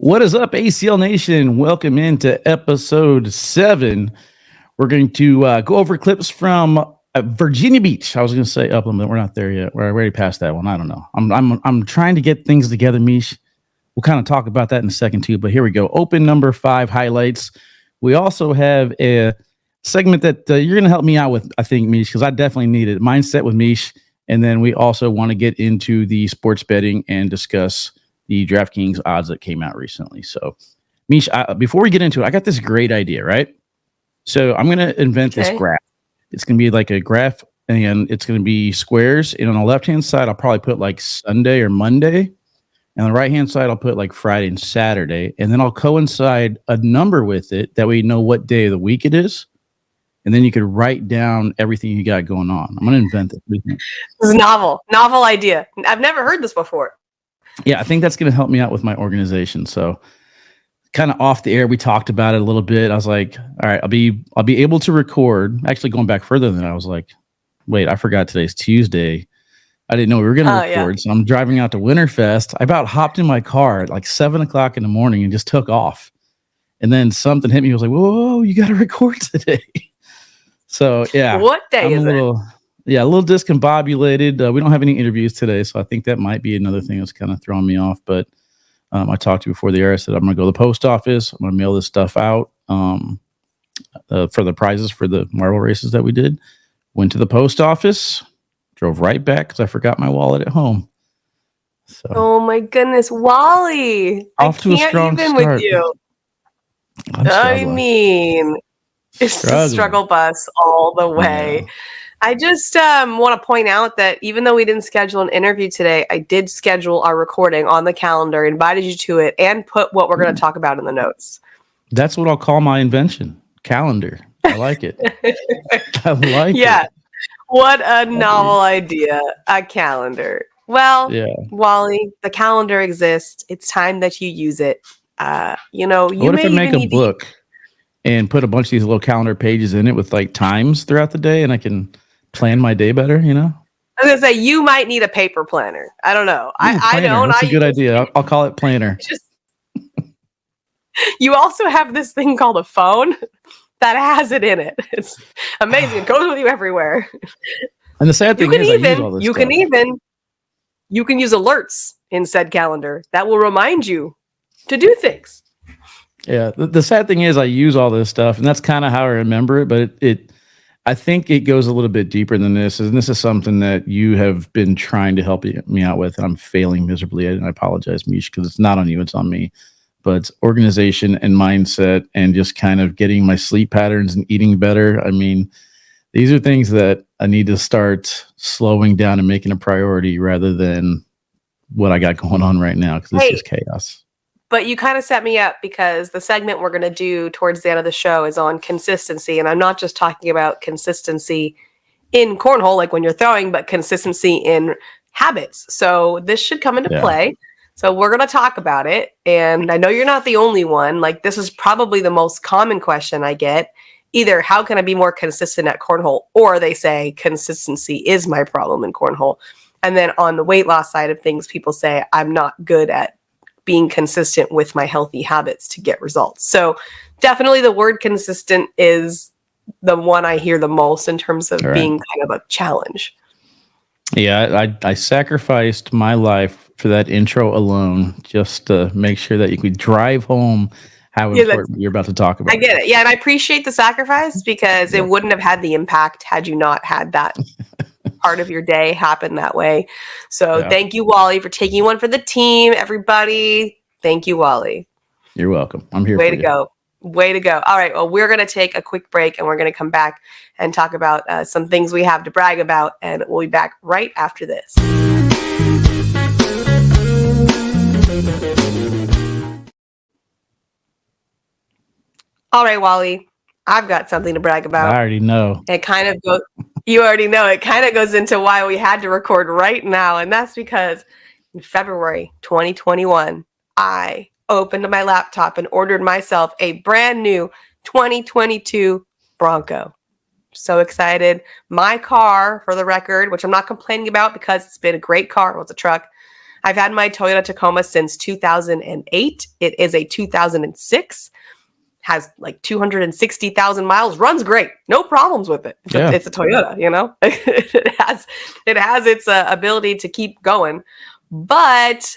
What is up, ACL Nation? Welcome into episode 7. We're going to go over clips from Virginia Beach. I was going to say Upland, but we're not there yet. We're already past that one. I don't know. I'm trying to get things together, Meesh. We'll kind of talk about that in a second too. But here we go. Open number 5 highlights. We also have a segment that you're going to help me out with, I think, Meesh, because I definitely need it. Mindset with Meesh. And then we also want to get into the sports betting and discuss the DraftKings odds that came out recently. So, Meesh, before we get into it, I got this great idea, right? So I'm going to invent this graph. It's going to be like a graph, and it's going to be squares. And on the left-hand side, I'll probably put like Sunday or Monday. And on the right-hand side, I'll put like Friday and Saturday. And then I'll coincide a number with it. That way you know what day of the week it is. And then you could write down everything you got going on. I'm going to invent this. This is novel idea. I've never heard this before. Yeah, I think that's going to help me out with my organization. So kind of off the air, we talked about it a little bit. I was like, all right, I'll be able to record. Actually, going back further than that, I was like, wait, I forgot today's Tuesday. I didn't know we were going to record. Yeah. So I'm driving out to Winterfest. I about hopped in my car at like 7 o'clock in the morning and just took off. And then something hit me. I was like, whoa, you got to record today. So, yeah. What day is it? Yeah, a little discombobulated. We don't have any interviews today, so I think that might be another thing that's kind of throwing me off. But I talked to you before the air. I said I'm going to go to the post office. I'm going to mail this stuff out for the prizes for the marble races that we did. Went to the post office, drove right back because I forgot my wallet at home. So, oh, my goodness. Wally, off to a strong start. With you. I mean, it's a struggle bus all the way. Yeah. I just want to point out that even though we didn't schedule an interview today, I did schedule our recording on the calendar, invited you to it, and put what we're going to talk about in the notes. That's what I'll call my invention. Calendar. I like it. I like it. Yeah. What a novel idea. A calendar. Well, yeah. Wally, the calendar exists. It's time that you use it. What if I make a book and put a bunch of these little calendar pages in it with like times throughout the day, and I can plan my day better, I was going to say, you might need a paper planner. I don't know. I don't. That's a good idea. I'll call it planner. You also have this thing called a phone that has it in it. It's amazing. It goes with you everywhere. And the sad thing is I use all this stuff. You can use alerts in said calendar that will remind you to do things. Yeah. The sad thing is I use all this stuff, and that's kind of how I remember it, but I think it goes a little bit deeper than this. And this is something that you have been trying to help me out with, and I'm failing miserably. And I apologize, Meesh, because it's not on you, it's on me. But it's organization and mindset and just kind of getting my sleep patterns and eating better. I mean, these are things that I need to start slowing down and making a priority rather than what I got going on right now, because it's just chaos. But you kind of set me up, because the segment we're going to do towards the end of the show is on consistency. And I'm not just talking about consistency in cornhole, like when you're throwing, but consistency in habits. So this should come into play. So we're going to talk about it. And I know you're not the only one. Like, this is probably the most common question I get. Either how can I be more consistent at cornhole? Or they say consistency is my problem in cornhole. And then on the weight loss side of things, people say I'm not good at being consistent with my healthy habits to get results. So definitely the word consistent is the one I hear the most in terms of being kind of a challenge. Yeah, I sacrificed my life for that intro alone, just to make sure that you could drive home how important you're about to talk about. I get it. Yeah, and I appreciate the sacrifice, because it wouldn't have had the impact had you not had that part of your day happen that way. So thank you, Wally, for taking one for the team, everybody. Thank you, Wally. You're welcome. I'm here. Way to go. Way to go. All right. Well, we're going to take a quick break, and we're going to come back and talk about some things we have to brag about. And we'll be back right after this. All right, Wally, I've got something to brag about. I already know. You already know. It kind of goes into why we had to record right now. And that's because in February 2021, I opened my laptop and ordered myself a brand new 2022 Bronco. So excited. My car, for the record, which I'm not complaining about because it's been a great car. Well, it's a truck. I've had my Toyota Tacoma since 2008. It is a 2006. Has like 260,000 miles, runs great, no problems with it. It's a Toyota, you know. it has its ability to keep going, but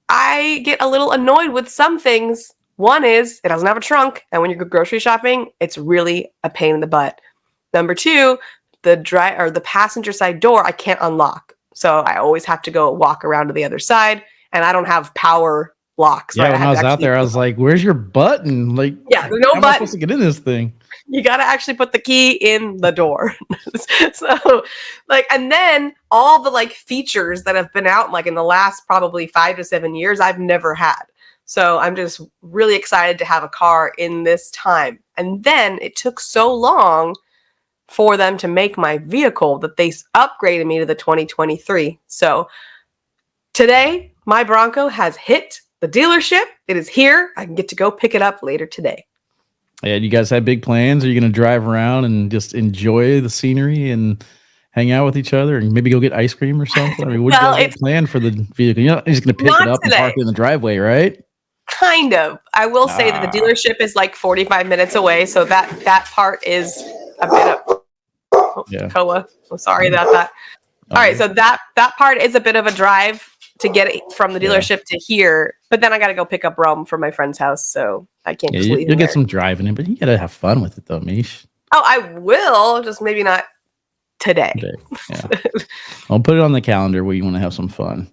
I get a little annoyed with some things. One is it doesn't have a trunk, and when you go grocery shopping, it's really a pain in the butt. Number two, the passenger side door I can't unlock, so I always have to go walk around to the other side, and I don't have power locks. Yeah, right? when I was out there, I was like, "Where's your button?" Like, yeah, there's no how am I button. supposed to get in this thing? You got to actually put the key in the door. So, like, and then all the like features that have been out like in the last probably 5 to 7 years, I've never had. So I'm just really excited to have a car in this time. And then it took so long for them to make my vehicle that they upgraded me to the 2023. So today, my Bronco has hit the dealership. It is here. I can get to go pick it up later today. Yeah, you guys have big plans? Are you going to drive around and just enjoy the scenery and hang out with each other and maybe go get ice cream or something? I mean, what do you guys have planned for the vehicle? You're not just going to pick it up and park it in the driveway, right? Kind of. I will say that the dealership is like 45 minutes away, so that part is a bit of Koa. I'm sorry about that. All right, so that part is a bit of a drive to get it from the dealership to here, but then I got to go pick up Rome from my friend's house, so I can't just leave. You'll get some driving in, but you got to have fun with it though, Meesh. Oh, I will, just maybe not today. Yeah. I'll put it on the calendar where you want to have some fun.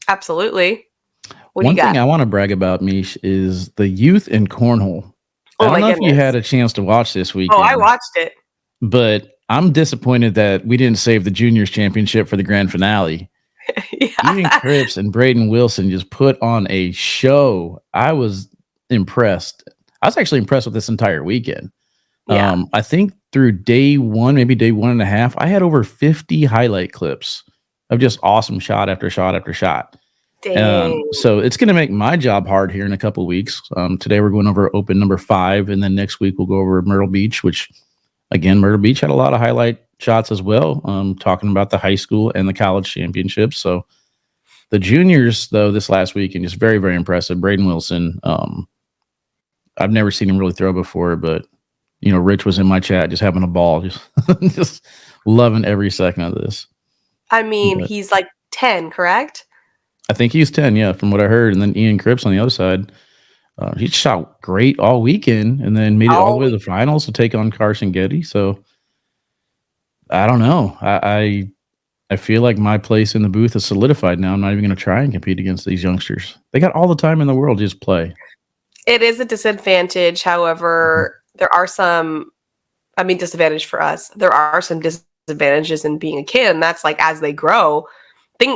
Absolutely. One thing I want to brag about, Meesh, is the youth in Cornhole. I don't know if you had a chance to watch this weekend. Oh, I watched it. But I'm disappointed that we didn't save the juniors championship for the grand finale. Ian Cripps and Braden Wilson just put on a show. I was impressed. I was actually impressed with this entire weekend. Yeah. I think through day one, maybe day 1.5, I had over 50 highlight clips of just awesome shot after shot after shot. So it's going to make my job hard here in a couple of weeks. Today we're going over open number 5, and then next week we'll go over Myrtle Beach, which again, Myrtle Beach had a lot of highlight shots as well, talking about the high school and the college championships. So the juniors, though, this last weekend, just very, very impressive. Braden Wilson, I've never seen him really throw before, but, you know, Rich was in my chat just having a ball, just loving every second of this. I mean, he's like 10, correct? I think he's 10, yeah, from what I heard. And then Ian Cripps on the other side, he shot great all weekend and then made it all the way to the finals to take on Carson Getty. So I don't know. I feel like my place in the booth is solidified now. I'm not even going to try and compete against these youngsters. They got all the time in the world to just play. It is a disadvantage. However, there are some, disadvantage for us. There are some disadvantages in being a kid. And that's like, as they grow,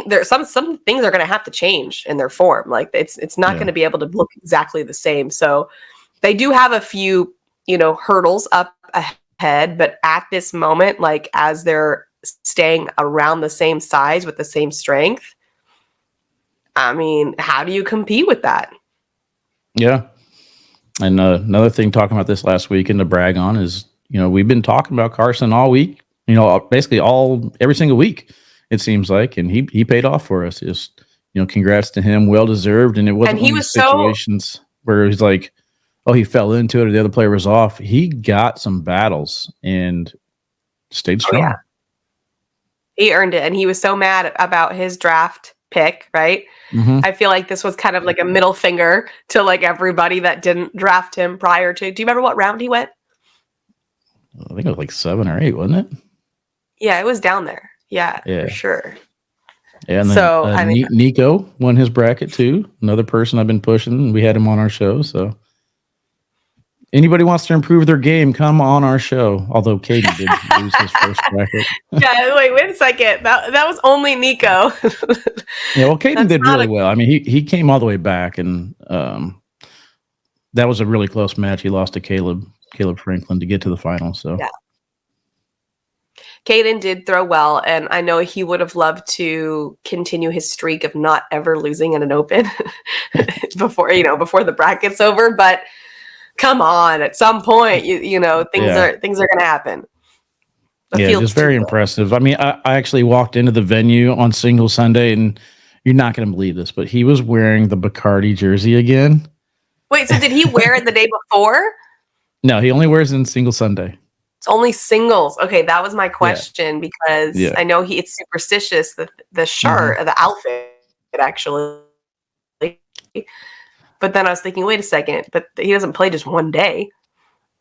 there's some things are going to have to change in their form. Like it's not going to be able to look exactly the same. So they do have a few, hurdles up ahead, but at this moment, like as they're staying around the same size with the same strength, how do you compete with that? Yeah. And another thing talking about this last week and to brag on is, we've been talking about Carson all week, basically every single week. It seems like, and he paid off for us. Just, congrats to him. Well deserved. And it wasn't one of these situations where he's like, oh, he fell into it or the other player was off. He got some battles and stayed strong. Oh, yeah. He earned it. And he was so mad about his draft pick, right? Mm-hmm. I feel like this was kind of like a middle finger to like everybody that didn't draft him prior to. Do you remember what round he went? I think it was like 7 or 8, wasn't it? Yeah, it was down there. Yeah, for sure. Yeah, and then, Nico won his bracket too. Another person I've been pushing. We had him on our show. So anybody wants to improve their game, come on our show. Although Katie did lose his first bracket. Yeah, wait a second. That was only Nico. Yeah, well, Katie did really well. He came all the way back, and that was a really close match. He lost to Caleb Franklin to get to the final. So yeah. Caden did throw well, and I know he would have loved to continue his streak of not ever losing in an open before the bracket's over. But come on, at some point, things are going to happen. Just very impressive. I actually walked into the venue on Single Sunday, and You're not going to believe this, but he was wearing the Bacardi jersey again. Wait, so did he wear it the day before? No, he only wears it in single Sunday. It's only singles. Okay, that was my question because I know it's superstitious, the shirt, the outfit, actually. But then I was thinking, wait a second, but he doesn't play just one day.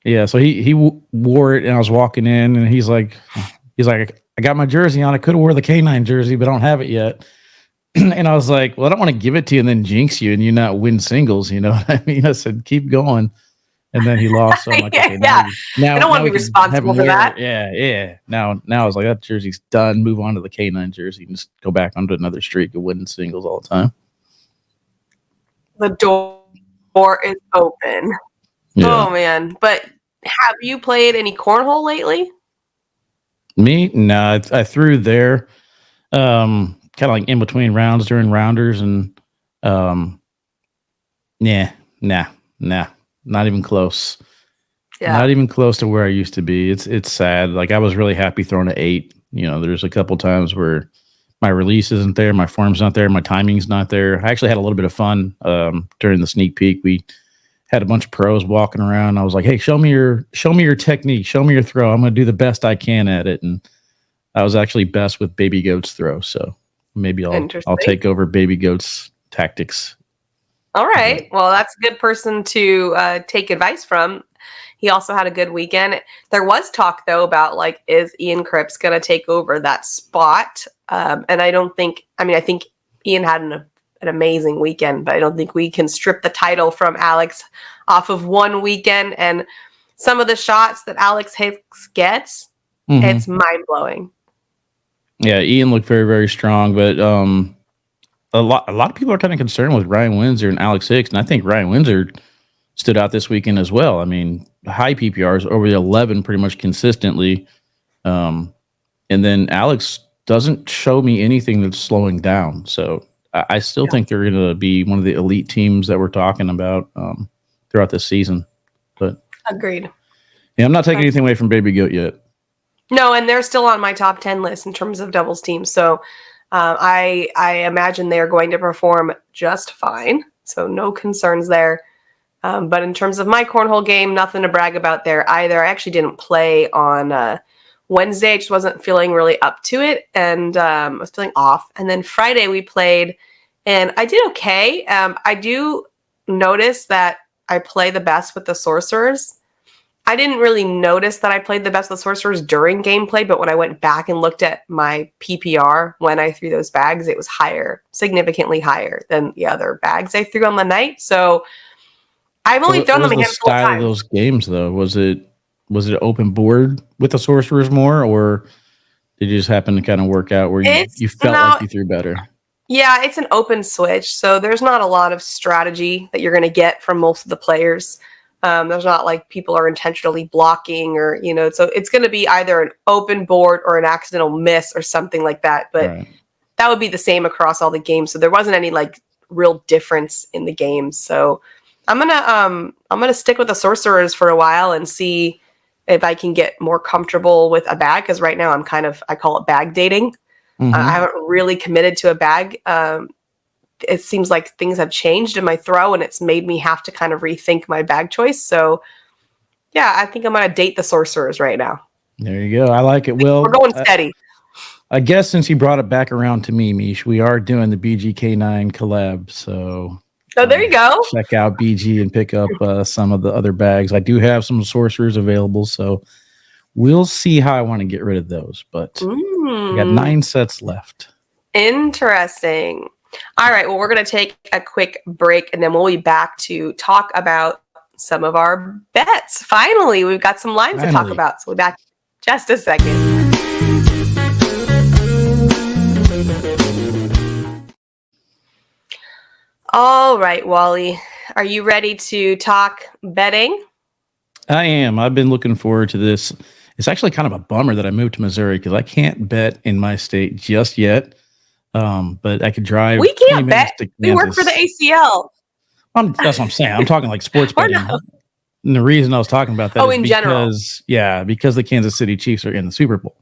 Yeah, so he wore it, and I was walking in, and he's like, I got my jersey on. I could have wore the K9 jersey, but I don't have it yet. And I was like, well, I don't want to give it to you and then jinx you and you not win singles. You know what I mean? I said, keep going. And then he lost. So I'm like, okay, now I don't want to be responsible for that. Yeah. Now I was like, that jersey's done. Move on to the K9 jersey and just go back onto another streak of winning singles all the time. The door is open. Yeah. Oh man. But have you played any cornhole lately? Me? No, I threw there. Kind of like in between rounds during rounders, and nah, not even close. Yeah, not even close to where I used to be. It's sad. Like I was really happy throwing an 8. You know, there's a couple times where my release isn't there, my form's not there, my timing's not there. I actually had a little bit of fun during the sneak peek. We had a bunch of pros walking around. I was like, hey, show me your technique, show me your throw. I'm going to do the best I can at it, and I was actually best with Baby Goat's throw. So maybe I'll take over Baby Goat's tactics. All right. Well, that's a good person to take advice from. He also had a good weekend. There was talk, though, about like, is Ian Cripps going to take over that spot? And I think Ian had an amazing weekend, but I don't think we can strip the title from Alex off of one weekend. And some of the shots that Alex Hicks gets, it's mind-blowing. Yeah, Ian looked very, very strong, but a lot of people are kind of concerned with Ryan Windsor and Alex Hicks, and I think Ryan Windsor stood out this weekend as well. I mean, high PPRs over the 11 pretty much consistently, and then Alex doesn't show me anything that's slowing down. So I still think they're going to be one of the elite teams that we're talking about throughout this season. But agreed. Yeah, I'm not taking anything away from Baby Goat yet. No, and they're still on my top 10 list in terms of doubles teams. So I imagine they're going to perform just fine. So no concerns there. But in terms of my cornhole game, nothing to brag about there either. I actually didn't play on Wednesday. I just wasn't feeling really up to it. And I was feeling off. And then Friday we played and I did okay. I do notice that I play the best with the sorcerers. I didn't really notice that I played the best with the sorcerers during gameplay, but when I went back and looked at my PPR when I threw those bags, it was higher, significantly higher than the other bags I threw on the night. So I've only thrown them a handful of times. What was the style of those games, though? Was it open board with the sorcerers more, or did you just happen to kind of work out where you felt like you threw better? Yeah, it's an open switch, so there's not a lot of strategy that you're going to get from most of the players. There's not like people are intentionally blocking or, so it's going to be either an open board or an accidental miss or something like that. But that would be the same across all the games. So there wasn't any like real difference in the games. So I'm going to stick with the sorcerers for a while and see if I can get more comfortable with a bag. Cause right now I call it bag dating. I haven't really committed to a bag. It seems like things have changed in my throw and it's made me have to kind of rethink my bag choice. So yeah, I think I'm going to date the sorcerers right now. There you go. I like it. Well, we're going steady. I guess since you brought it back around to me, Meesh, we are doing the BGK9 collab. So there you go. Check out BG and pick up some of the other bags. I do have some sorcerers available. So we'll see how I want to get rid of those, but we got 9 sets left. Interesting. All right, well, we're going to take a quick break, and then we'll be back to talk about some of our bets. Finally, we've got some lines to talk about, so we'll be back in just a second. All right, Wally, are you ready to talk betting? I am. I've been looking forward to this. It's actually kind of a bummer that I moved to Missouri because I can't bet in my state just yet. But I could drive. We can't bet. We work for the ACL. That's what I'm saying. I'm talking like sports betting. No. And the reason I was talking about that is in general. Because the Kansas City Chiefs are in the Super Bowl.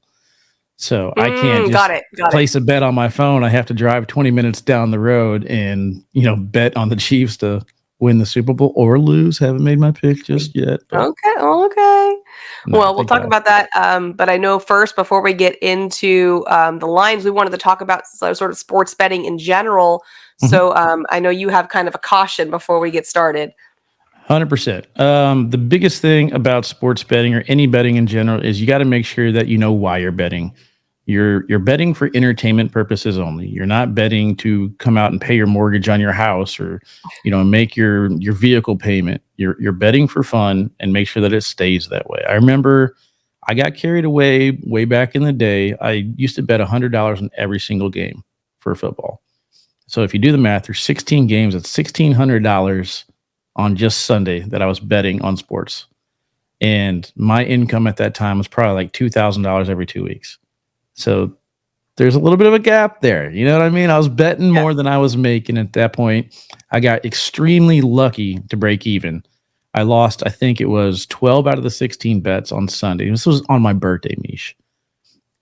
So I can't just got it. place a bet on my phone. I have to drive 20 minutes down the road and, bet on the Chiefs to win the Super Bowl or lose. Haven't made my pick just yet. Okay. No, Well, we'll talk about that. But I know first, before we get into the lines, we wanted to talk about sort of sports betting in general. So I know you have kind of a caution before we get started. 100%. The biggest thing about sports betting or any betting in general is you got to make sure that you know why you're betting. You're betting for entertainment purposes only. You're not betting to come out and pay your mortgage on your house or, make your vehicle payment. You're betting for fun and make sure that it stays that way. I remember I got carried away way back in the day. I used to bet $100 on every single game for football. So if you do the math, there's 16 games. It's $1,600 on just Sunday that I was betting on sports. And my income at that time was probably like $2,000 every 2 weeks. So there's a little bit of a gap there. You know what I mean? I was betting more than I was making at that point. I got extremely lucky to break even. I lost, I think it was 12 out of the 16 bets on Sunday. This was on my birthday, Meesh.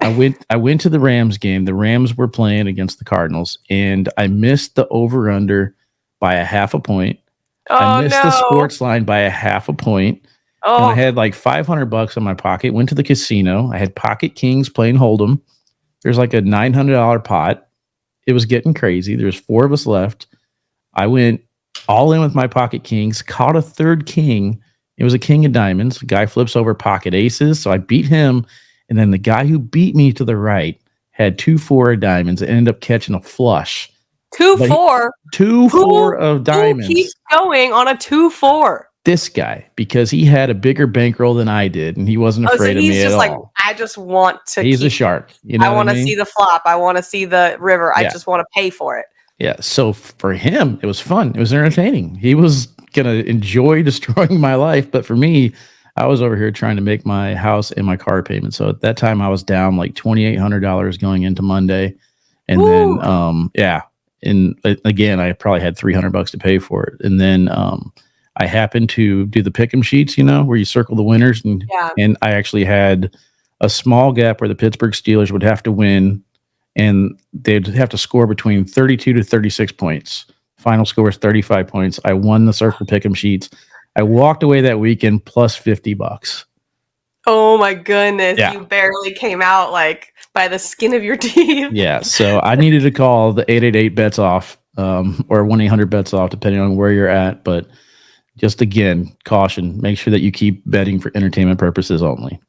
I went to the Rams game. The Rams were playing against the Cardinals, and I missed the over-under by a half a point. I missed the sports line by a half a point. And I had like $500 in my pocket. Went to the casino. I had pocket kings playing Hold'em. There's like a $900 pot. It was getting crazy. There's 4 of us left. I went all in with my pocket kings, caught a third king. It was a king of diamonds. The guy flips over pocket aces. So I beat him. And then the guy who beat me to the right had 2-4 of diamonds and ended up catching a flush. 2-4? 2-4 of diamonds. Who keeps going on a 2-4? This guy, because he had a bigger bankroll than I did, and he wasn't afraid of me at all. Like, I just want to. He's a shark. I want to see the flop. I want to see the river. I just want to pay for it. Yeah. So for him, it was fun. It was entertaining. He was gonna enjoy destroying my life, but for me, I was over here trying to make my house and my car payment. So at that time, I was down like $2,800 going into Monday, and then and again, I probably had $300 to pay for it, and then I happened to do the pick'em sheets, where you circle the winners. And I actually had a small gap where the Pittsburgh Steelers would have to win, and they'd have to score between 32 to 36 points. Final score is 35 points. I won the circle pick'em sheets. I walked away that weekend plus $50. Oh my goodness. Yeah. You barely came out like by the skin of your teeth. Yeah. So I needed to call the 888 bets off, or 1-800 bets off, depending on where you're at. But just again, caution, make sure that you keep betting for entertainment purposes only.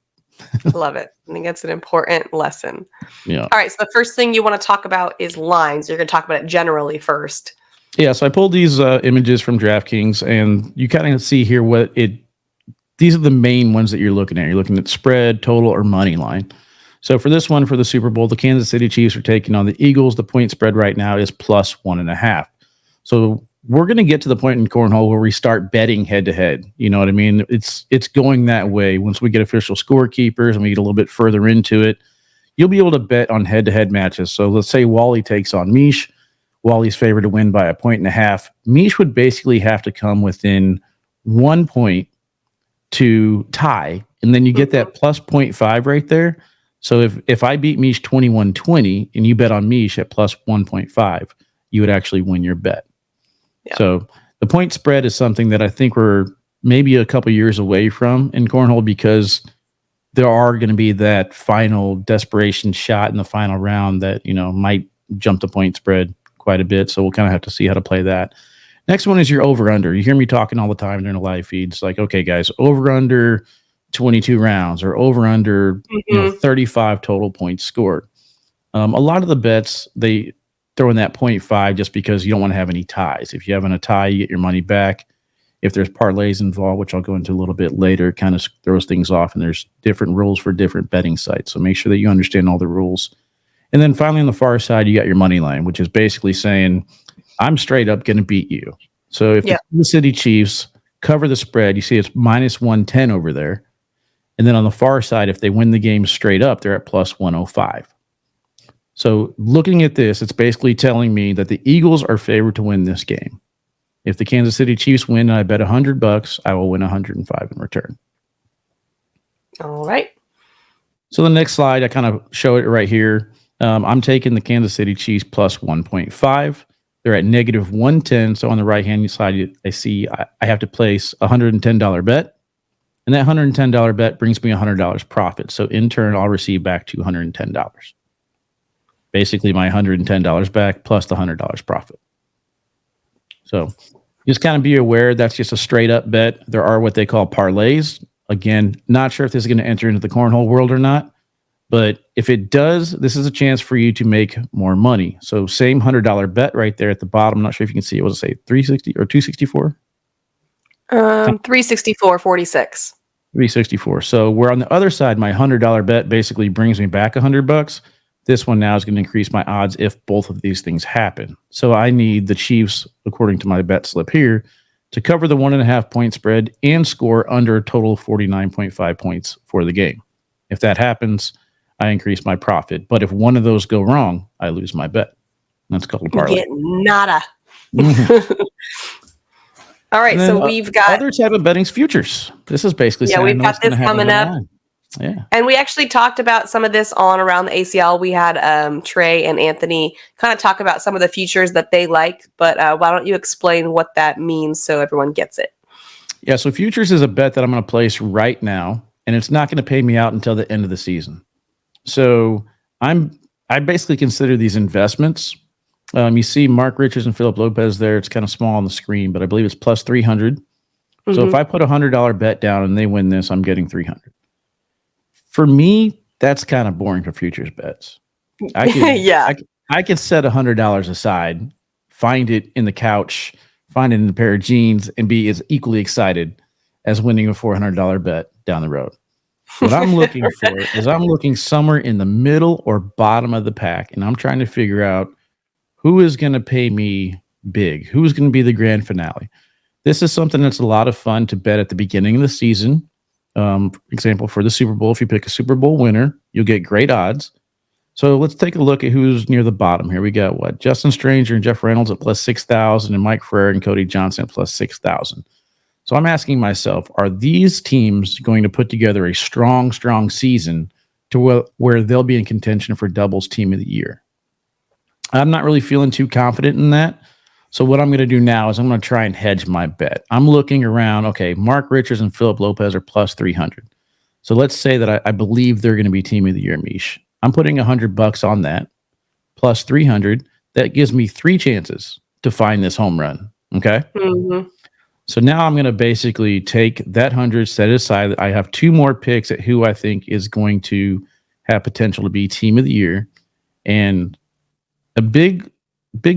Love it. I think that's an important lesson. Yeah. All right. So the first thing you want to talk about is lines. You're going to talk about it generally first. Yeah. So I pulled these images from DraftKings, and you kind of see here these are the main ones that you're looking at. You're looking at spread, total, or money line. So for this one, for the Super Bowl, the Kansas City Chiefs are taking on the Eagles. The point spread right now is plus 1.5. So we're going to get to the point in Cornhole where we start betting head to head. You know what I mean? It's going that way. Once we get official scorekeepers and we get a little bit further into it, you'll be able to bet on head to head matches. So let's say Wally takes on Meesh. Wally's favored to win by 1.5. Meesh would basically have to come within 1 point to tie. And then you get that plus 0.5 right there. So if I beat Meesh 21-20 and you bet on Meesh at plus 1.5, you would actually win your bet. Yeah. So the point spread is something that I think we're maybe a couple years away from in Cornhole, because there are going to be that final desperation shot in the final round that, might jump the point spread quite a bit. So we'll kind of have to see how to play that. Next one is your over-under. You hear me talking all the time during the live feeds. Like, okay, guys, over-under 22 rounds or over-under 35 total points scored. A lot of the bets, they throw in that 0.5 just because you don't want to have any ties. If you have a tie, you get your money back. If there's parlays involved, which I'll go into a little bit later, it kind of throws things off, and there's different rules for different betting sites. So make sure that you understand all the rules. And then finally on the far side, you got your money line, which is basically saying, I'm straight up going to beat you. So if the City Chiefs cover the spread, you see it's minus 110 over there. And then on the far side, if they win the game straight up, they're at plus 105. So looking at this, it's basically telling me that the Eagles are favored to win this game. If the Kansas City Chiefs win and I bet $100, I will win 105 in return. All right. So the next slide, I kind of show it right here. I'm taking the Kansas City Chiefs plus 1.5. They're at negative 110. So on the right-hand side, I see I have to place a $110 bet. And that $110 bet brings me $100 profit. So in turn, I'll receive back $210. Basically, my $110 back plus the $100 profit. So just kind of be aware that's just a straight up bet. There are what they call parlays. Again, not sure if this is going to enter into the cornhole world or not. But if it does, this is a chance for you to make more money. So same $100 bet right there at the bottom. I'm not sure if you can see it. What does it say? 360 or 264? 364.46. 364. So where on the other side, my $100 bet basically brings me back $100. This one now is going to increase my odds if both of these things happen. So I need the Chiefs, according to my bet slip here, to cover the 1.5 point spread and score under a total of 49.5 points for the game. If that happens, I increase my profit. But if one of those go wrong, I lose my bet. That's called a parlay. Get nada. All right, so we've got other type of betting's futures. This is basically we've got this coming up. Yeah, and we actually talked about some of this on Around the ACL. We had Trey and Anthony kind of talk about some of the futures that they like, but why don't you explain what that means so everyone gets it? Yeah, so futures is a bet that I'm going to place right now, and it's not going to pay me out until the end of the season. So I basically consider these investments. You see Mark Richards and Philip Lopez there. It's kind of small on the screen, but I believe it's plus 300. Mm-hmm. So if I put a $100 bet down and they win this, I'm getting 300. For me, that's kind of boring for futures bets. I could set $100 aside, find it in the couch, find it in a pair of jeans, and be as equally excited as winning a $400 bet down the road. What I'm looking for is I'm looking somewhere in the middle or bottom of the pack, and I'm trying to figure out who is going to pay me big, who's going to be the grand finale. This is something that's a lot of fun to bet at the beginning of the season. For example, for the Super Bowl, if you pick a Super Bowl winner, you'll get great odds. So let's take a look at who's near the bottom here. We got Justin Stranger and Jeff Reynolds at plus 6,000 and Mike Ferrer and Cody Johnson at plus 6,000. So I'm asking myself, are these teams going to put together a strong season to where they'll be in contention for doubles team of the year? I'm not really feeling too confident in that. So what I'm going to do now is I'm going to try and hedge my bet. I'm looking around. Okay, Mark Richards and Philip Lopez are plus 300. So let's say that I believe they're going to be team of the year, Meesh. I'm putting $100 on that, plus 300. That gives me 3 chances to find this home run. Okay. Mm-hmm. So now I'm going to basically take that 100, set it aside. I have 2 more picks at who I think is going to have potential to be team of the year. And a big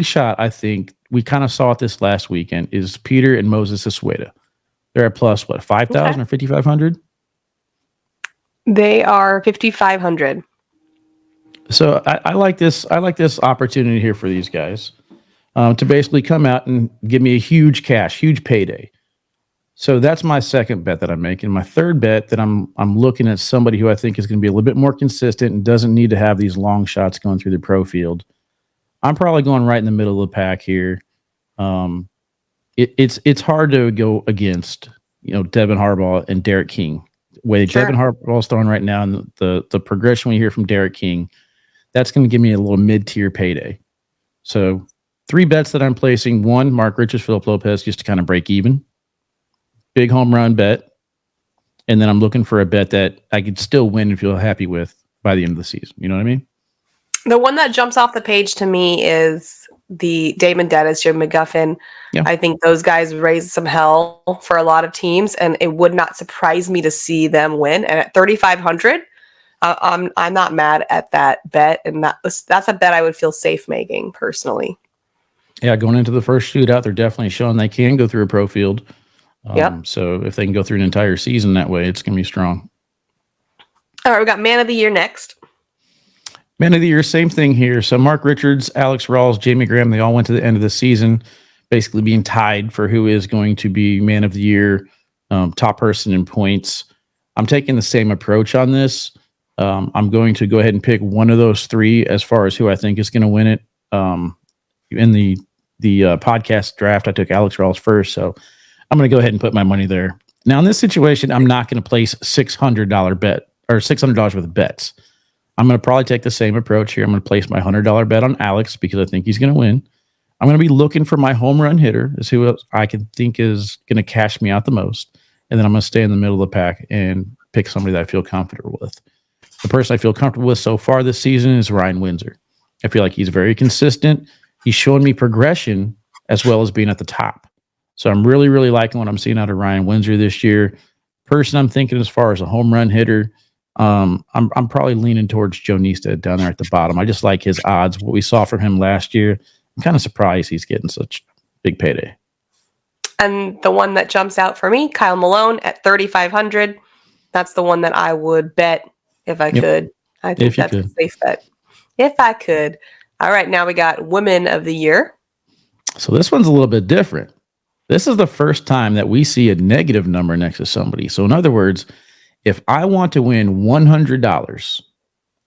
shot, I think, we kind of saw it this last weekend, is Peter and Moses Asueda. They're at plus, 5,000 or 5,500? They are 5,500. So I like this. I like this opportunity here for these guys to basically come out and give me a huge payday. So that's my second bet that I'm making. My third bet that I'm looking at somebody who I think is going to be a little bit more consistent and doesn't need to have these long shots going through the pro field. I'm probably going right in the middle of the pack here. It's hard to go against, Devin Harbaugh and Derek King. The way Devin Harbaugh's throwing right now, and the progression we hear from Derek King, that's going to give me a little mid-tier payday. So 3 bets that I'm placing. 1, Mark Richards, Philip Lopez, just to kind of break even. Big home run bet. And then I'm looking for a bet that I could still win and feel happy with by the end of the season. You know what I mean? The one that jumps off the page to me is the Damon Dennis, Jim McGuffin. Yeah. I think those guys raised some hell for a lot of teams, and it would not surprise me to see them win. And at 3,500, I'm not mad at that bet, and that's a bet I would feel safe making personally. Yeah, going into the first shootout, they're definitely showing they can go through a pro field. So if they can go through an entire season that way, it's going to be strong. All right, we got Man of the Year next. Man of the Year, same thing here. So Mark Richards, Alex Rawls, Jamie Graham, they all went to the end of the season, basically being tied for who is going to be Man of the Year, top person in points. I'm taking the same approach on this. I'm going to go ahead and pick one of those 3 as far as who I think is going to win it. In the podcast draft, I took Alex Rawls first, so I'm going to go ahead and put my money there. Now, in this situation, I'm not going to place $600 bet or $600 worth of bets. I'm going to probably take the same approach here. I'm going to place my $100 bet on Alex because I think he's going to win. I'm going to be looking for my home run hitter, is who else I can think is going to cash me out the most. And then I'm going to stay in the middle of the pack and pick somebody that I feel comfortable with. The person I feel comfortable with so far this season is Ryan Windsor. I feel like he's very consistent. He's showing me progression as well as being at the top. So I'm really, really liking what I'm seeing out of Ryan Windsor this year. Person I'm thinking as far as a home run hitter, I'm probably leaning towards Joe Neested down there at the bottom. I just like his odds. What we saw from him last year, I'm kind of surprised he's getting such big payday. And the one that jumps out for me, Kyle Malone at 3,500. That's the one that I would bet if I could. I think that's a safe bet. If I could. All right, now we got Women of the Year. So this one's a little bit different. This is the first time that we see a negative number next to somebody. So in other words, if I want to win $100,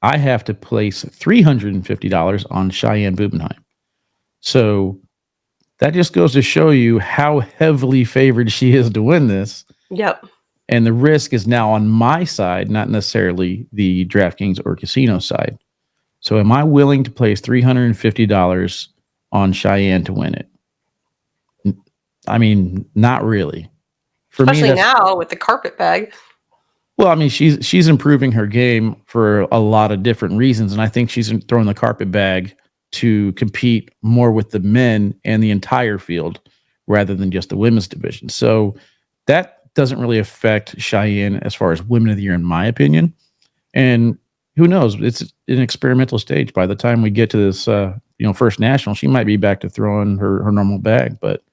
I have to place $350 on Cheyenne Bubenheim. So that just goes to show you how heavily favored she is to win this. Yep. And the risk is now on my side, not necessarily the DraftKings or casino side. So am I willing to place $350 on Cheyenne to win it? I mean, not really. For Especially me, now with the carpet bag. Well, I mean, she's improving her game for a lot of different reasons, and I think she's throwing the carpet bag to compete more with the men and the entire field rather than just the women's division. So that doesn't really affect Cheyenne as far as Women of the Year, in my opinion. And who knows? It's an experimental stage. By the time we get to this, first national, she might be back to throwing her normal bag. But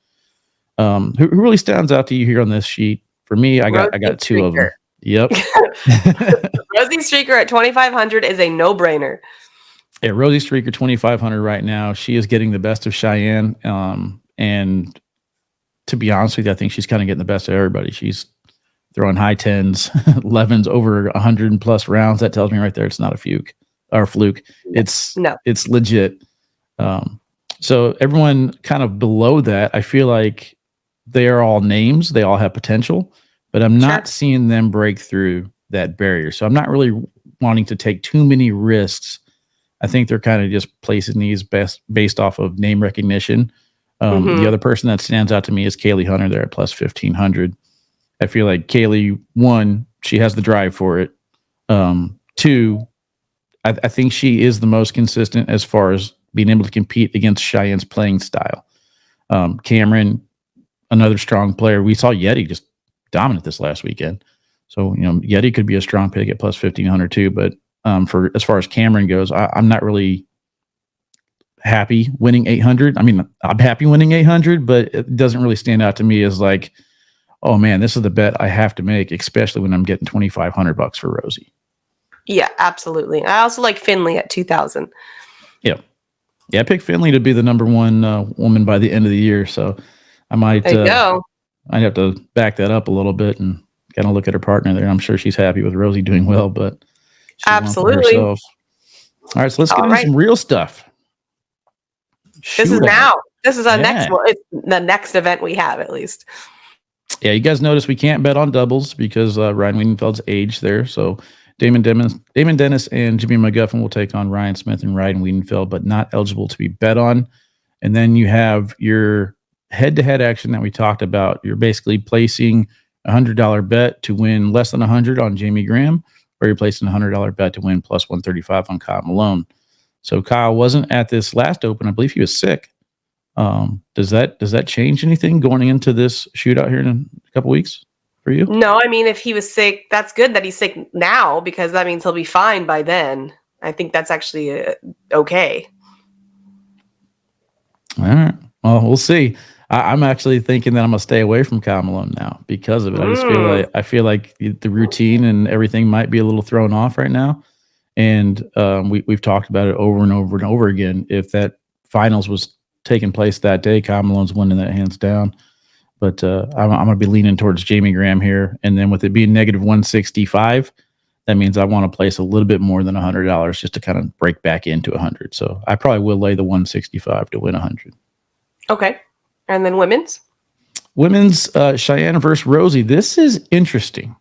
who really stands out to you here on this sheet? For me, I got two of them. Yep. Rosie Streaker at 2,500 is a no-brainer. Yeah, Rosie Streaker 2,500 right now. She is getting the best of Cheyenne. And to be honest with you, I think she's kind of getting the best of everybody. She's throwing high 10s, 11s over 100 plus rounds. That tells me right there it's not a fluke. It's legit. So everyone kind of below that, I feel like they are all names. They all have potential, but I'm not seeing them break through that barrier. So I'm not really wanting to take too many risks. I think they're kind of just placing these based off of name recognition. The other person that stands out to me is Kaylee Hunter there at plus 1,500. I feel like Kaylee, one, she has the drive for it. Two, I think she is the most consistent as far as being able to compete against Cheyenne's playing style. Cameron, another strong player. We saw Yeti just dominant this last weekend. So, Yeti could be a strong pick at plus 1,500 too. But for as far as Cameron goes, I'm not really happy winning 800. I mean, I'm happy winning 800, but it doesn't really stand out to me as like, oh man, this is the bet I have to make, especially when I'm getting $2,500 for Rosie. Yeah, absolutely. I also like Finley at 2,000. Yeah. Yeah, I picked Finley to be the number one woman by the end of the year. So I might I'd have to back that up a little bit and kind of look at her partner there. I'm sure she's happy with Rosie doing well, but she absolutely. All right, so let's get into some real stuff. This is our next one. It's the next event we have, at least. Yeah, you guys notice we can't bet on doubles because Ryan Wiedenfeld's age there. So Damon Dennis and Jimmy McGuffin will take on Ryan Smith and Ryan Wiedenfeld, but not eligible to be bet on. And then you have your head-to-head action that we talked about. You're basically placing a $100 bet to win less than 100 on Jamie Graham, or you're placing a $100 bet to win plus 135 on Kyle Malone. So Kyle wasn't at this last open. I believe he was sick. Does that change anything going into this shootout here in a couple weeks for you? No, I mean, if he was sick, that's good that he's sick now because that means he'll be fine by then. I think that's actually okay. All right. Well, we'll see. I'm actually thinking that I'm gonna stay away from Kyle Malone now because of it. I feel like the routine and everything might be a little thrown off right now. And we've talked about it over and over and over again. If that finals was taking place that day, Kyle Malone's winning that hands down. But I'm going to be leaning towards Jamie Graham here. And then with it being negative 165, that means I want to place a little bit more than $100 just to kind of break back into 100. So I probably will lay the 165 to win 100. Okay. And then women's? Women's Cheyenne versus Rosie. This is interesting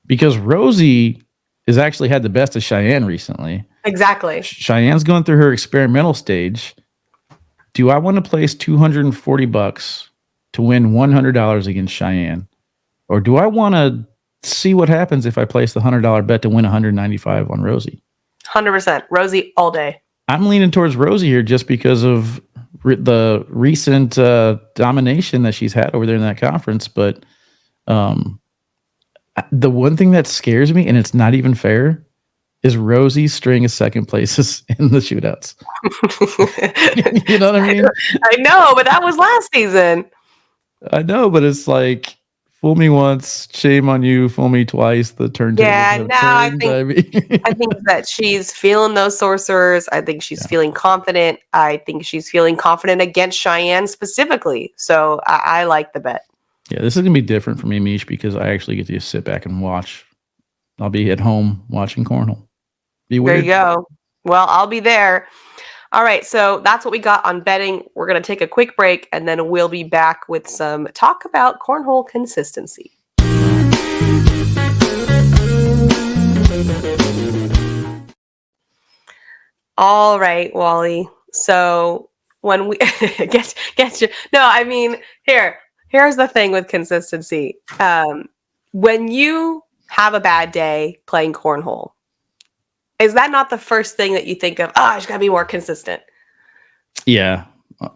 because Rosie is actually had the best of Cheyenne recently. Exactly. Cheyenne's going through her experimental stage. Do I want to place $240 to win $100 against Cheyenne? Or do I want to see what happens if I place the $100 bet to win $195 on Rosie? 100%. Rosie all day. I'm leaning towards Rosie here just because of the recent domination that she's had over there in that conference. But the one thing that scares me, and it's not even fair, is Rosie's string of second places in the shootouts. You know what I mean? I know, but that was last season. I know, but it's like, fool me once, shame on you. Fool me twice, the turntables have turned. I think that she's feeling those sorcerers. I think she's feeling confident. I think she's feeling confident against Cheyenne specifically. So I like the bet. Yeah, this is going to be different for me, Meesh, because I actually get to just sit back and watch. I'll be at home watching Cornhole. Be weird. There you go. Well, I'll be there. All right, so that's what we got on betting. We're going to take a quick break, and then we'll be back with some talk about Cornhole consistency. All right, Wally. So when we get you. No, I mean, here's the thing with consistency. When you have a bad day playing Cornhole, is that not the first thing that you think of? Oh, I just gotta be more consistent. Yeah.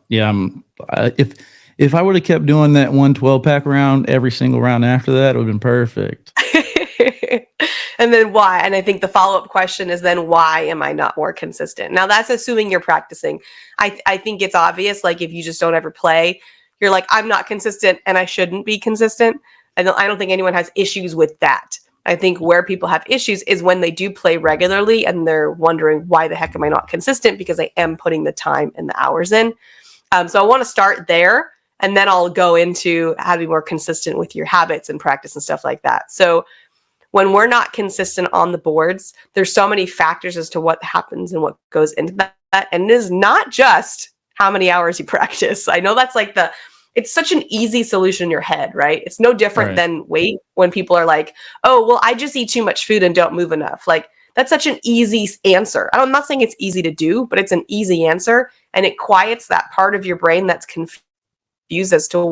If I would have kept doing that 112 pack round every single round after that, it would have been perfect. And then why? And I think the follow-up question is then why am I not more consistent? Now that's assuming you're practicing. I think it's obvious. Like if you just don't ever play, you're like, I'm not consistent and I shouldn't be consistent. And I don't think anyone has issues with that. I think where people have issues is when they do play regularly and they're wondering, why the heck am I not consistent? Because I am putting the time and the hours in. So I want to start there, and then I'll go into how to be more consistent with your habits and practice and stuff like that. So when we're not consistent on the boards, there's so many factors as to what happens and what goes into that. And it is not just how many hours you practice. I know that's like it's such an easy solution in your head, right? It's no different than weight when people are like, oh, well, I just eat too much food and don't move enough. Like that's such an easy answer. I'm not saying it's easy to do, but it's an easy answer. And it quiets that part of your brain that's confused as to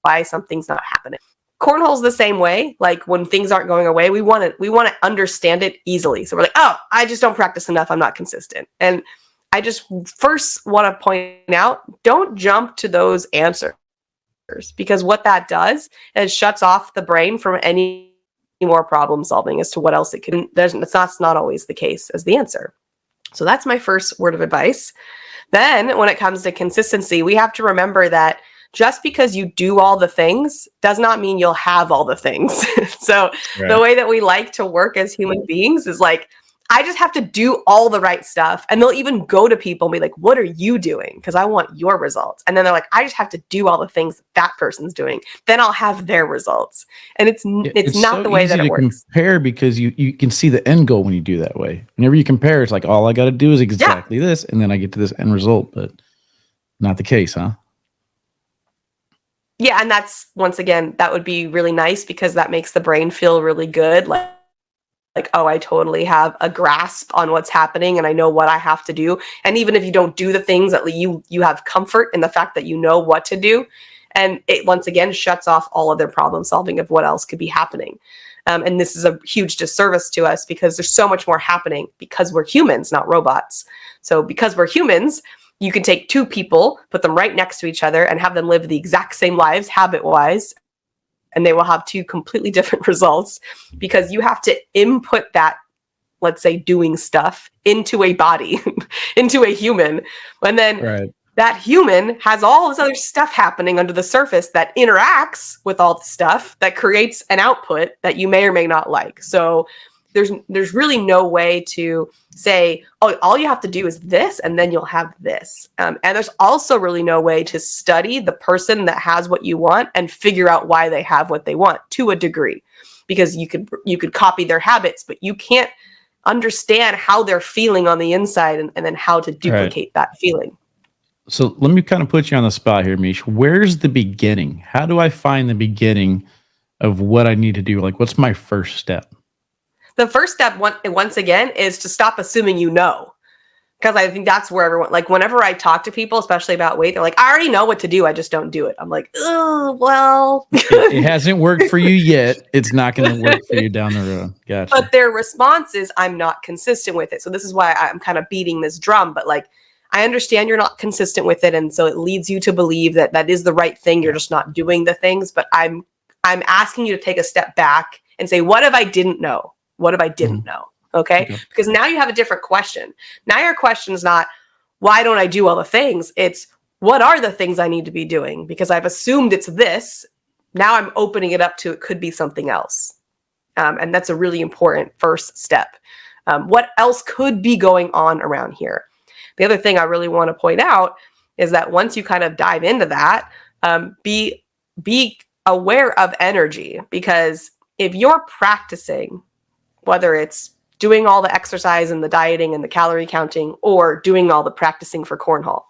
why something's not happening. Cornhole's the same way. Like when things aren't going away, we want to understand it easily. So we're like, oh, I just don't practice enough. I'm not consistent. And I just first want to point out, don't jump to those answers, because what that does is shuts off the brain from any more problem solving as to what else it can. That's not always the case as the answer. So that's my first word of advice. Then when it comes to consistency, we have to remember that just because you do all the things does not mean you'll have all the things. So the way that we like to work as human beings is like, I just have to do all the right stuff. And they'll even go to people and be like, what are you doing? Because I want your results. And then they're like, I just have to do all the things that person's doing. Then I'll have their results. And it's not so the way that it works. Compare because you can see the end goal when you do that way. Whenever you compare, it's like, all I got to do is exactly this. And then I get to this end result. But not the case, huh? Yeah. And that's, once again, that would be really nice because that makes the brain feel really good. Like, oh, I totally have a grasp on what's happening and I know what I have to do. And even if you don't do the things, at least you have comfort in the fact that you know what to do. And it, once again, shuts off all of their problem solving of what else could be happening. And this is a huge disservice to us because there's so much more happening because we're humans, not robots. So because we're humans, you can take two people, put them right next to each other and have them live the exact same lives habit-wise. And they will have two completely different results because you have to input that, let's say, doing stuff into a body, into a human. And then that human has all this other stuff happening under the surface that interacts with all the stuff that creates an output that you may or may not like. So there's really no way to say, oh, all you have to do is this, and then you'll have this. And there's also really no way to study the person that has what you want and figure out why they have what they want to a degree, because you could copy their habits, but you can't understand how they're feeling on the inside and then how to duplicate that feeling. So let me kind of put you on the spot here, Meesh. Where's the beginning? How do I find the beginning of what I need to do? Like, what's my first step? the first step, once again, is to stop assuming you know. Because I think that's where everyone, like, whenever I talk to people, especially about weight, they're like, I already know what to do. I just don't do it. I'm like, oh, well. It hasn't worked for you yet. It's not going to work for you down the road. Gotcha. But their response is, I'm not consistent with it. So this is why I'm kind of beating this drum. But like, I understand you're not consistent with it. And so it leads you to believe that that is the right thing. You're just not doing the things. But I'm asking you to take a step back and say, what if I didn't know? What if I didn't know? Okay? Because now you have a different question. Now your question is not, why don't I do all the things? It's, what are the things I need to be doing? Because I've assumed it's this. Now I'm opening it up to, it could be something else. And that's a really important first step. What else could be going on around here? The other thing I really want to point out is that once you kind of dive into that, be aware of energy. Because if you're practicing, whether it's doing all the exercise and the dieting and the calorie counting, or doing all the practicing for cornhole,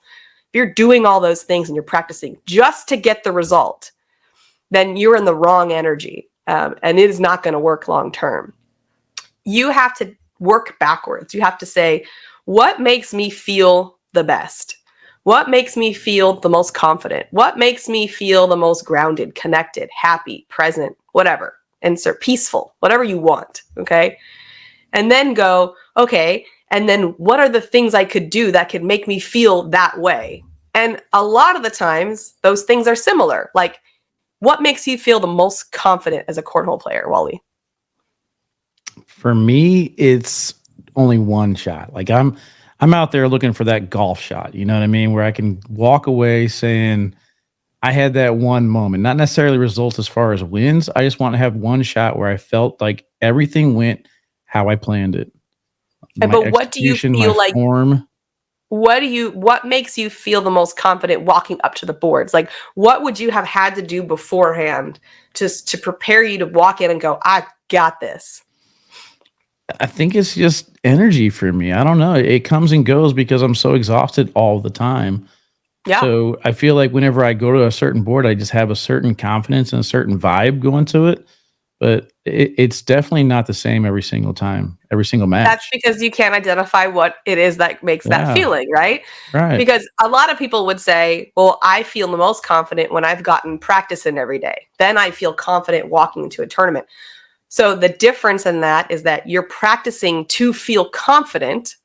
if you're doing all those things and you're practicing just to get the result, then you're in the wrong energy, and it is not going to work long term. You have to work backwards. You have to say, what makes me feel the best? What makes me feel the most confident? What makes me feel the most grounded, connected, happy, present, whatever, insert peaceful, whatever you want, okay? And then go, okay, and then what are the things I could do that could make me feel that way? And a lot of the times, those things are similar. Like, what makes you feel the most confident as a cornhole player, Wally? For me, it's only one shot. Like I'm out there looking for that golf shot. You know what I mean? Where I can walk away saying, I had that one moment, not necessarily results as far as wins. I just want to have one shot where I felt like everything went how I planned it. But what do you feel like? What makes you feel the most confident walking up to the boards? Like, what would you have had to do beforehand to prepare you to walk in and go, I got this? I think it's just energy for me. I don't know. It comes and goes because I'm so exhausted all the time. Yeah. So I feel like whenever I go to a certain board, I just have a certain confidence and a certain vibe going to it. But it's definitely not the same every single time, every single match. That's because you can't identify what it is that makes that feeling, right? Right. Because a lot of people would say, well, I feel the most confident when I've gotten practice in every day. Then I feel confident walking into a tournament. So the difference in that is that you're practicing to feel confident,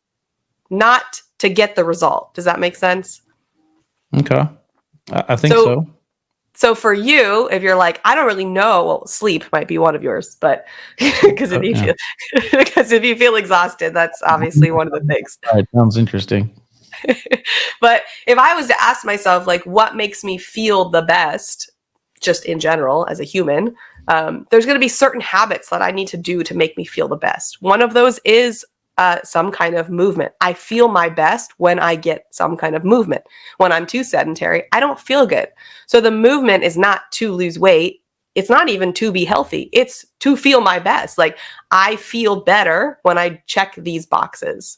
not to get the result. Does that make sense? Okay. I think so. So for you, if you're like, I don't really know, well, sleep might be one of yours, but because if you feel exhausted, that's obviously one of the things. It sounds interesting. But if I was to ask myself, like, what makes me feel the best, just in general as a human, there's going to be certain habits that I need to do to make me feel the best. One of those is some kind of movement. I feel my best when I get some kind of movement. When I'm too sedentary, I don't feel good. So the movement is not to lose weight. It's not even to be healthy. It's to feel my best. Like, I feel better when I check these boxes.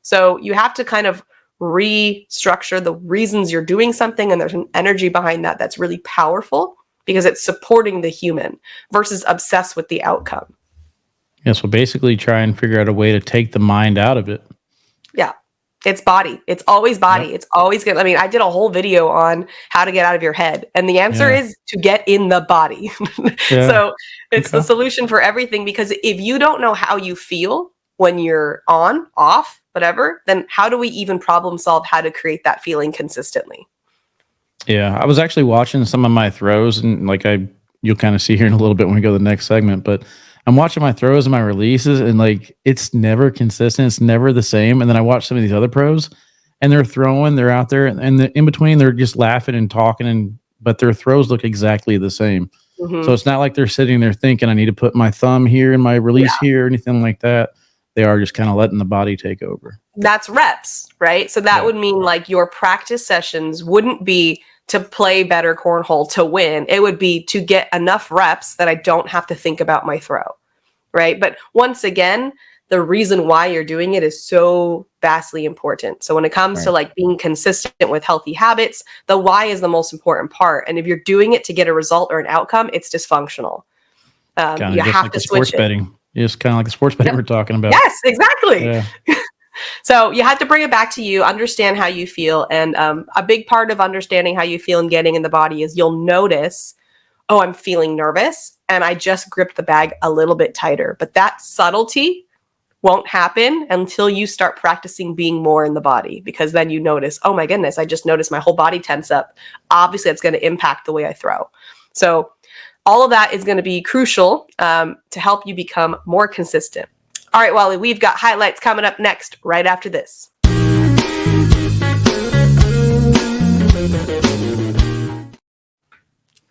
So you have to kind of restructure the reasons you're doing something, and there's an energy behind that that's really powerful because it's supporting the human versus obsessed with the outcome. Yeah, so basically try and figure out a way to take the mind out of it. Yeah. It's body. It's always body. Yep. It's always good. I mean, I did a whole video on how to get out of your head. And the answer is to get in the body. So it's the solution for everything, because if you don't know how you feel when you're on, off, whatever, then how do we even problem solve how to create that feeling consistently? Yeah, I was actually watching some of my throws, and like you'll kind of see here in a little bit when we go to the next segment, but I'm watching my throws and my releases, and like it's never consistent. It's never the same. And then I watch some of these other pros, and they're throwing, they're out there, and in between they're just laughing and talking, but their throws look exactly the same. Mm-hmm. So it's not like they're sitting there thinking I need to put my thumb here and my release here or anything like that. They are just kind of letting the body take over. That's reps, right? So that would mean like your practice sessions wouldn't be to play better cornhole to win. It would be to get enough reps that I don't have to think about my throw, right? But once again, the reason why you're doing it is so vastly important. So when it comes to like being consistent with healthy habits, the why is the most important part. And if you're doing it to get a result or an outcome, it's dysfunctional. You have to switch it. Betting. It's kind of like the sports bet we're talking about. Yes, exactly. Yeah. So you have to bring it back to you, understand how you feel. And a big part of understanding how you feel and getting in the body is you'll notice, oh, I'm feeling nervous and I just gripped the bag a little bit tighter. But that subtlety won't happen until you start practicing being more in the body, because then you notice, oh my goodness, I just noticed my whole body tense up. Obviously, it's going to impact the way I throw. So all of that is going to be crucial to help you become more consistent. All right, Wally, we've got highlights coming up next, right after this.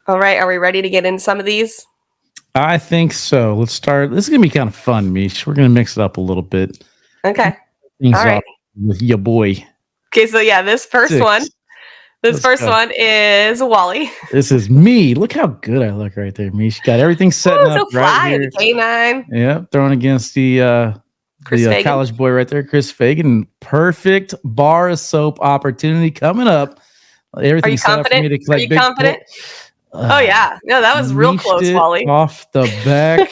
All right, are we ready to get into some of these? I think so. Let's start. This is going to be kind of fun, Meesh. We're going to mix it up a little bit. Okay. Things All right. with your boy. Okay, so yeah, this first one is Wally. This is me. Look how good I look right there, Meesh. Got everything setting up so right here. The K9. Yeah, throwing against the college boy right there, Chris Fagan. Perfect bar of soap opportunity coming up. Everything's set up for me to collect. Are you confident? Oh yeah, no, that was real close, Wally. Off the back.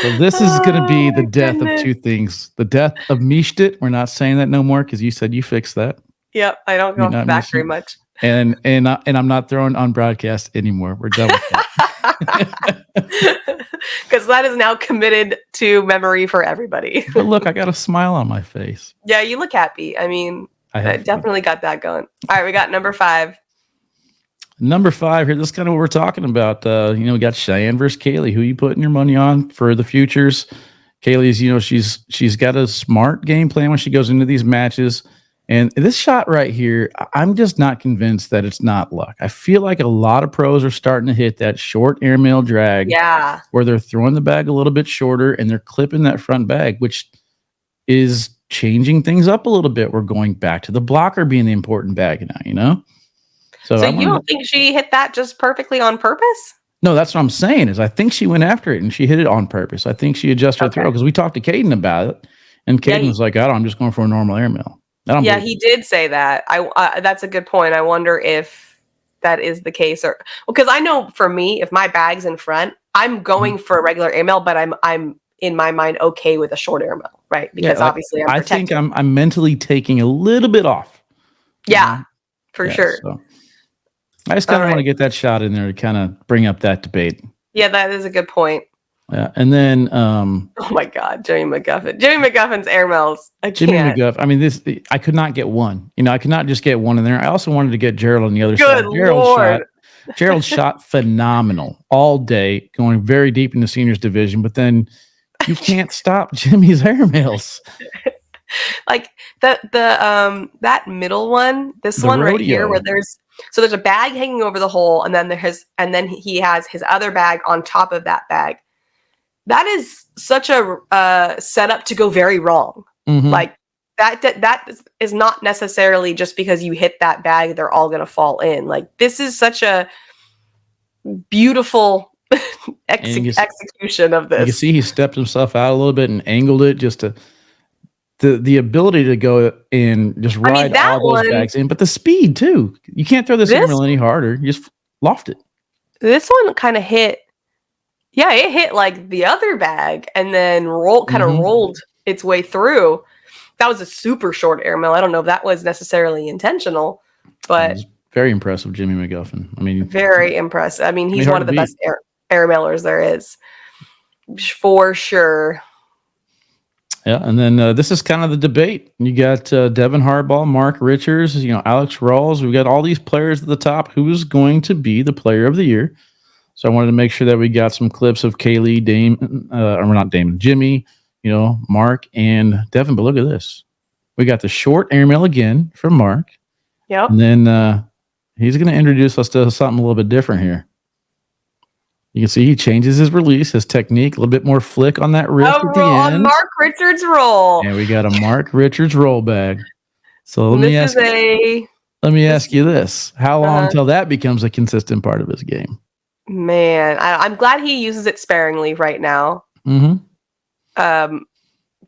So this is going to be the death of two things: the death of Meeshed it. We're not saying that no more because you said you fixed that. Yep, I don't go back very much. And I'm not throwing on broadcast anymore. We're done with that. Because that is now committed to memory for everybody. But look, I got a smile on my face. Yeah, you look happy. I mean, I definitely got that going. All right, we got number 5. Number 5 here. This is kind of what we're talking about. We got Cheyenne versus Kaylee. Who you putting your money on for the futures? Kaylee's, she's got a smart game plan when she goes into these matches. And this shot right here, I'm just not convinced that it's not luck. I feel like a lot of pros are starting to hit that short airmail drag. Yeah. Where they're throwing the bag a little bit shorter and they're clipping that front bag, which is changing things up a little bit. We're going back to the blocker being the important bag now, So you don't think she hit that just perfectly on purpose? No, that's what I'm saying is I think she went after it and she hit it on purpose. I think she adjusted her throw because we talked to Caden about it. And Caden was like, I'm just going for a normal airmail. Yeah, he did say that. That's a good point. I wonder if that is the case, or because I know for me, if my bag's in front, I'm going for a regular airmail, but I'm in my mind okay with a short airmail, right? Because obviously I'm protected. I think I'm mentally taking a little bit off. Yeah, for sure. So I just kind of want to get that shot in there to kind of bring up that debate. Yeah, that is a good point. Yeah, and then oh my God, Jimmy McGuffin's airmails. Jimmy McGuff. I mean, I could not get one. I could not just get one in there. I also wanted to get Gerald on the other side. Gerald shot phenomenal all day, going very deep in the seniors division. But then you can't stop Jimmy's airmails. Like that middle one, this one right here, where there's a bag hanging over the hole, and then he has his other bag on top of that bag. That is such a setup to go very wrong. Mm-hmm. Like that is not necessarily just because you hit that bag, they're all going to fall in. Like this is such a beautiful execution of this. You can see he stepped himself out a little bit and angled it just to the ability to go and just ride all those bags in, but the speed too. You can't throw this airmail any harder. You just loft it. This one kind of hit. Yeah, it hit like the other bag and then rolled its way through. That was a super short airmail. I don't know if that was necessarily intentional, but very impressive, Jimmy McGuffin. I mean, very impressive. I mean, he's one of the best airmailers there is, for sure. Yeah, and then this is kind of the debate. You got Devin Harbaugh, Mark Richards, Alex Rawls. We've got all these players at the top. Who's going to be the player of the year? So I wanted to make sure that we got some clips of Kaylee, Jimmy, Mark and Devin. But look at this. We got the short airmail again from Mark. Yep. And then he's going to introduce us to something a little bit different here. You can see he changes his release, his technique, a little bit more flick on that wrist at the end. On Mark Richards roll. And we got a Mark Richards roll bag. So let me ask you this. How long until that becomes a consistent part of his game? Man, I'm glad he uses it sparingly right now. Mm-hmm.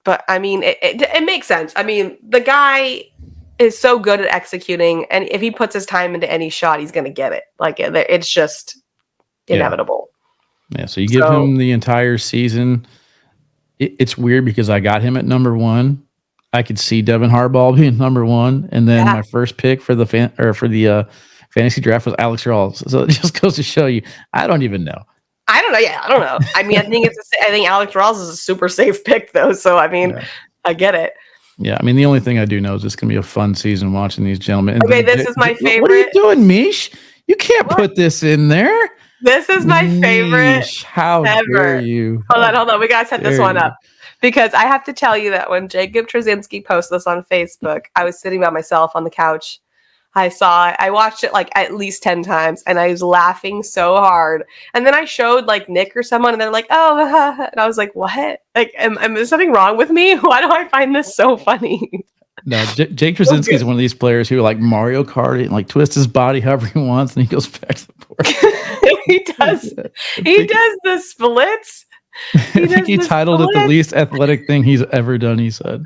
But I mean, it makes sense. I mean, the guy is so good at executing, and if he puts his time into any shot, he's going to get it. Like it's just inevitable. Yeah, so you give him the entire season. It's weird because I got him at number 1. I could see Devin Harbaugh being number 1, and then my first pick for the fantasy draft was Alex Rawls. So it just goes to show you, I don't even know. I don't know. Yeah, I don't know. I mean, I think Alex Rawls is a super safe pick, though. So I mean, I get it. Yeah, I mean, the only thing I do know is it's going to be a fun season watching these gentlemen. Okay, this is my favorite. What are you doing, Meesh? You can't put this in there. This is my favorite. How dare you? Hold on. We got to set this one up. Because I have to tell you that when Jacob Trzcienski posted this on Facebook, I was sitting by myself on the couch. I watched it like at least 10 times, and I was laughing so hard. And then I showed like Nick or someone, and they're like, "Oh," and I was like, "What? Like, am there something wrong with me? Why do I find this so funny?" No, Jake Trzcienski is one of these players who like Mario Kart and like twists his body however he wants, and he goes back to the board. He does. He does the splits. I think he titled it the least athletic thing he's ever done. He said,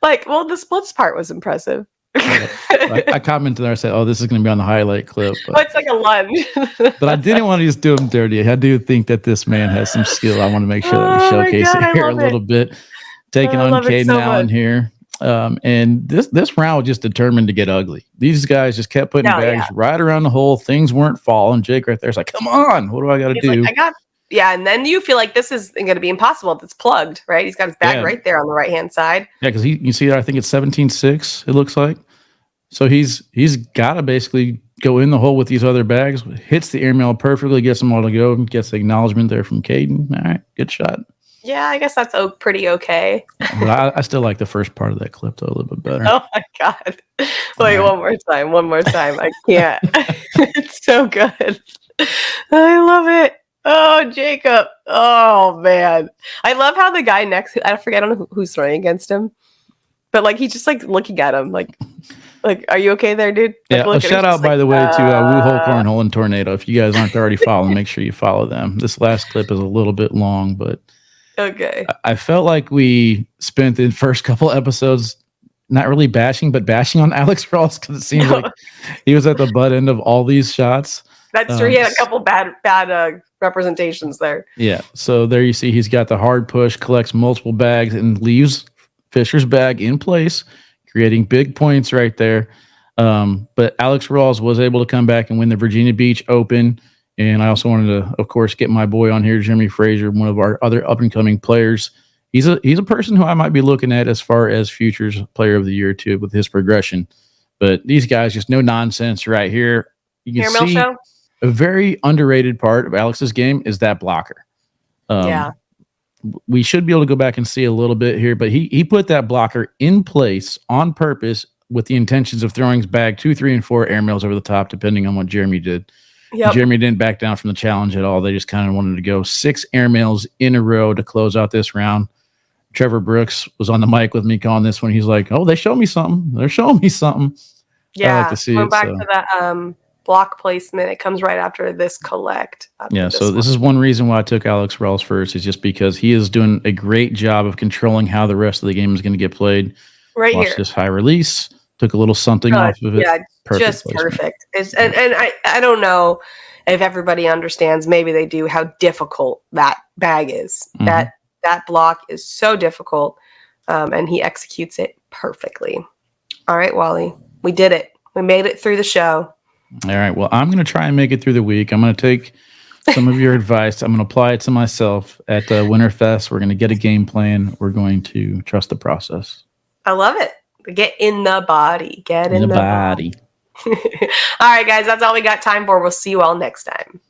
"Like, well, the splits part was impressive." I commented there. I said, "Oh, this is going to be on the highlight clip." But it's like a lunge. But I didn't want to just do him dirty. I do think that this man has some skill. I want to make sure that we showcase it here a little bit. Taking on Caden Allen here. And this round was just determined to get ugly. These guys just kept putting bags right around the hole. Things weren't falling. Jake right there's like, come on, what do I got to do? Like, and then you feel like this is going to be impossible if it's plugged, right? He's got his bag right there on the right-hand side. Yeah, because you see that I think it's 17-6, it looks like. So he's got to basically go in the hole with these other bags, hits the airmail perfectly, gets them all to go, gets the acknowledgement there from Caden. All right, good shot. Yeah, I guess that's pretty okay. But I still like the first part of that clip, though, a little bit better. Oh, my God. Wait, one more time. I can't. It's so good. I love it. Oh, Jacob. Oh, man. I love how the guy next, I don't know who's throwing against him, but like he's just like looking at him like, are you okay there, dude? Like, yeah, shout out, by the way, to Woohole, Cornhole, and Tornado. If you guys aren't already following, make sure you follow them. This last clip is a little bit long, but okay. I felt like we spent the first couple episodes not really bashing, but bashing on Alex Rawls because it seems like he was at the butt end of all these shots. That's true. He had a couple bad representations there. Yeah. So there you see he's got the hard push, collects multiple bags, and leaves Fisher's bag in place, creating big points right there. But Alex Rawls was able to come back and win the Virginia Beach Open. And I also wanted to, of course, get my boy on here, Jeremy Fraser, one of our other up-and-coming players. He's a person who I might be looking at as far as futures player of the year, too, with his progression. But these guys, just no nonsense right here. You can see a very underrated part of Alex's game is that blocker. We should be able to go back and see a little bit here, but he put that blocker in place on purpose with the intentions of throwing his bag 2, 3, and 4 airmails over the top, depending on what Jeremy did. Yep. Jeremy didn't back down from the challenge at all. They just kind of wanted to go 6 airmails in a row to close out this round. Trevor Brooks was on the mic with me calling this one. He's like, "Oh, they showed me something. They're showing me something." Yeah, I like to see back to that block placement. It comes right after this collect. So this is one reason why I took Alex Rawls first, is just because he is doing a great job of controlling how the rest of the game is going to get played. Right Watch here. This high release. Took a little something off of it. Yeah, just perfect. And I don't know if everybody understands, maybe they do, how difficult that bag is. Mm-hmm. That block is so difficult, and he executes it perfectly. All right, Wally, we did it. We made it through the show. All right, well, I'm going to try and make it through the week. I'm going to take some of your advice. I'm going to apply it to myself at Winterfest. We're going to get a game plan. We're going to trust the process. I love it. Get in the body. Get in the body. All right, guys, that's all we got time for. We'll see you all next time.